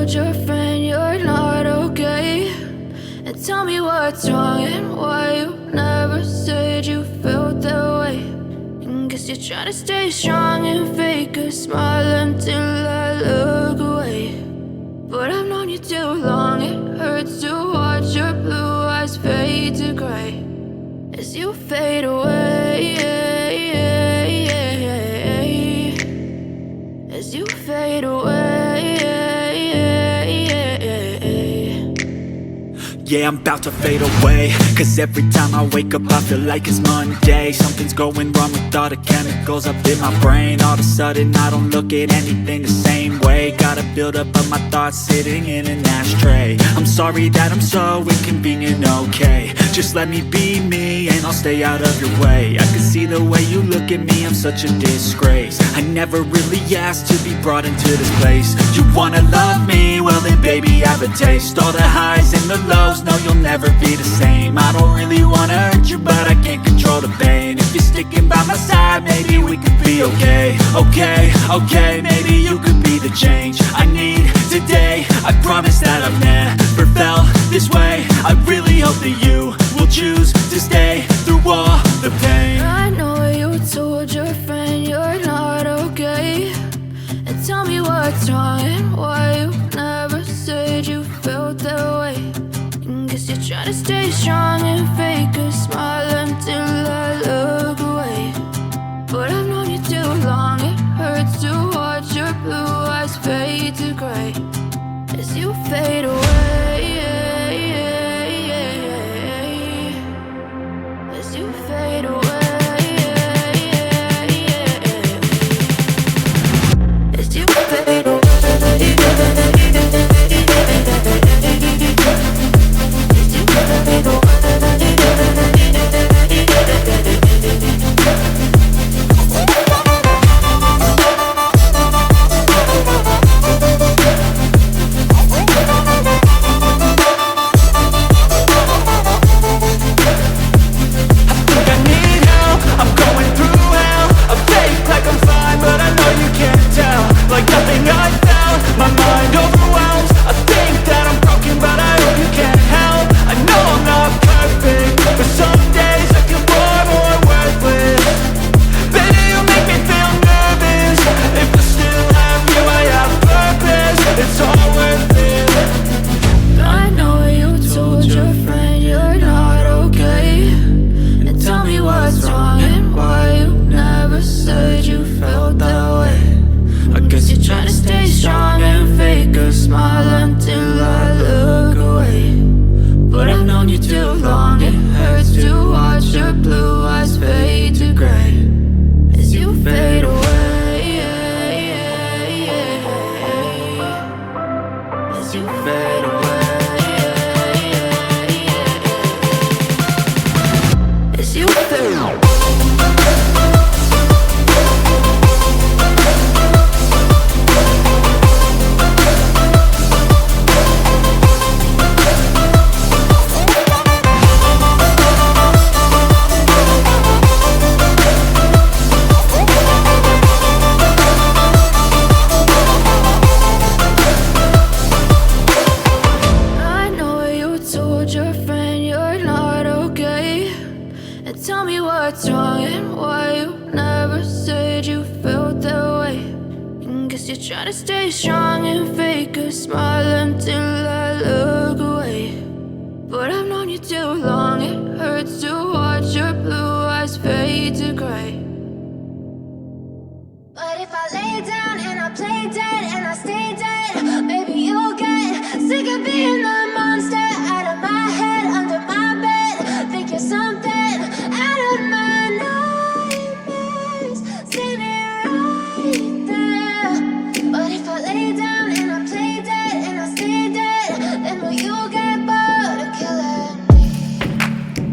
told your friend you're not okay? And tell me what's wrong and why you never said you felt that way. And guess you're trying to stay strong and fake a smile until I look away. But I've known you too long, it hurts to watch your blue eyes fade to gray as you fade away, as you fade away. Yeah, I'm about to fade away, cause every time I wake up I feel like it's Monday. Something's going wrong with all the chemicals up in my brain. All of a sudden I don't look at anything the same way. Got a build-up of my thoughts sitting in an ashtray. I'm sorry that I'm so inconvenient, okay? Just let me be me and I'll stay out of your way. I can see the way you look at me, I'm such a disgrace. I never really asked to be brought into this place. You wanna love me? Well then baby, have a taste. All the highs and the lows, no, you'll never be the same. I don't really wanna hurt you, but I can't control the pain. If you're sticking by my side, maybe we could be okay. Okay, maybe you could be the change I need today. I promise that I've never felt this way. I really hope that you will choose to stay through all the pain. I know you told your friend you're not okay. And tell me what's wrong and why you never said you felt that way. Guess you're trying to stay strong and fake a smile until I look away. But I've known you too long, it hurts to watch your blue eyes fade to gray as you fade away, as you fade away, as you fade away.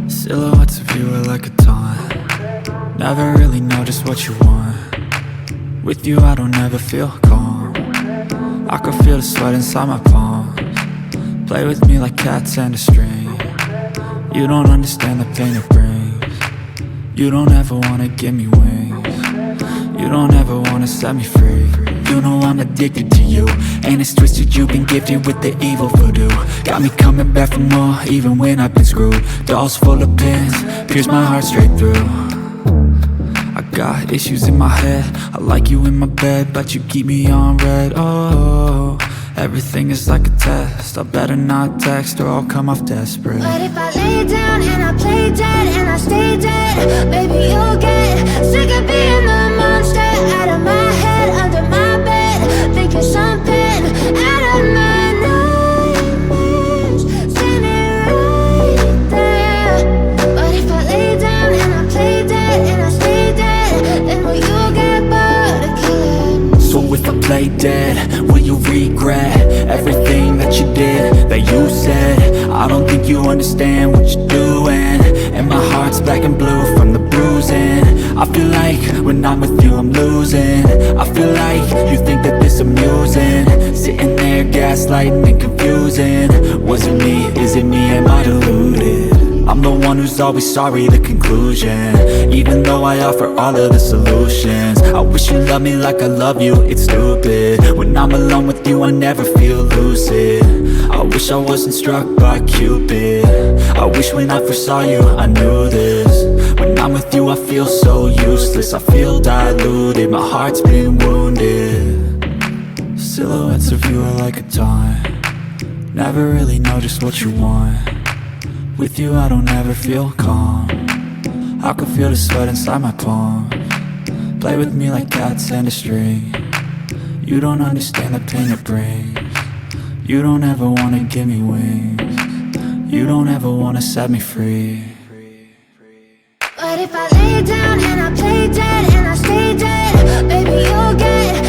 Silhouettes of you are like a taunt. Never really know just what you want. With you I don't ever feel calm. I can feel the sweat inside my palms. Play with me like cats and a string. You don't understand the pain it brings. You don't ever wanna give me wings. You don't ever wanna set me free. You know I'm addicted to you, and it's twisted, you've been gifted with the evil voodoo. Got me coming back for more, even when I've been screwed. Dolls full of pins, pierce my heart straight through. I got issues in my head, I like you in my bed, but you keep me on red. Oh, everything is like a test, I better not text or I'll come off desperate. But if I lay down and I play dead and I stay dead, baby, you'll get sick of being the monster out of my head, under my bed, thinking something out of my nightmares, standing right there. But if I lay down and I play dead and I stay dead, then will you get bored of killing? So if I play dead, will you regret everything that you did, that you said? I don't think you understand what you're doing, and my heart's black and blue from the bruising. I feel like when I'm with you I'm losing. I feel like you think that this amusing, sitting there gaslighting and confusing. Was it me? Is it me? Am I deluded? I'm the one who's always sorry, the conclusion, even though I offer all of the solutions. I wish you loved me like I love you, it's stupid. When I'm alone with you I never feel lucid. I wish I wasn't struck by Cupid. I wish when I first saw you I knew this. When I'm with you I feel so useless, I feel diluted, my heart's been wounded. Silhouettes of you are like a taunt, never really know just what you want. With you I don't ever feel calm, I can feel the sweat inside my palms. Play with me like cats and a string, you don't understand the pain it brings. You don't ever wanna give me wings, you don't ever wanna set me free. But if I lay down and I play dead and I stay dead, baby, you'll get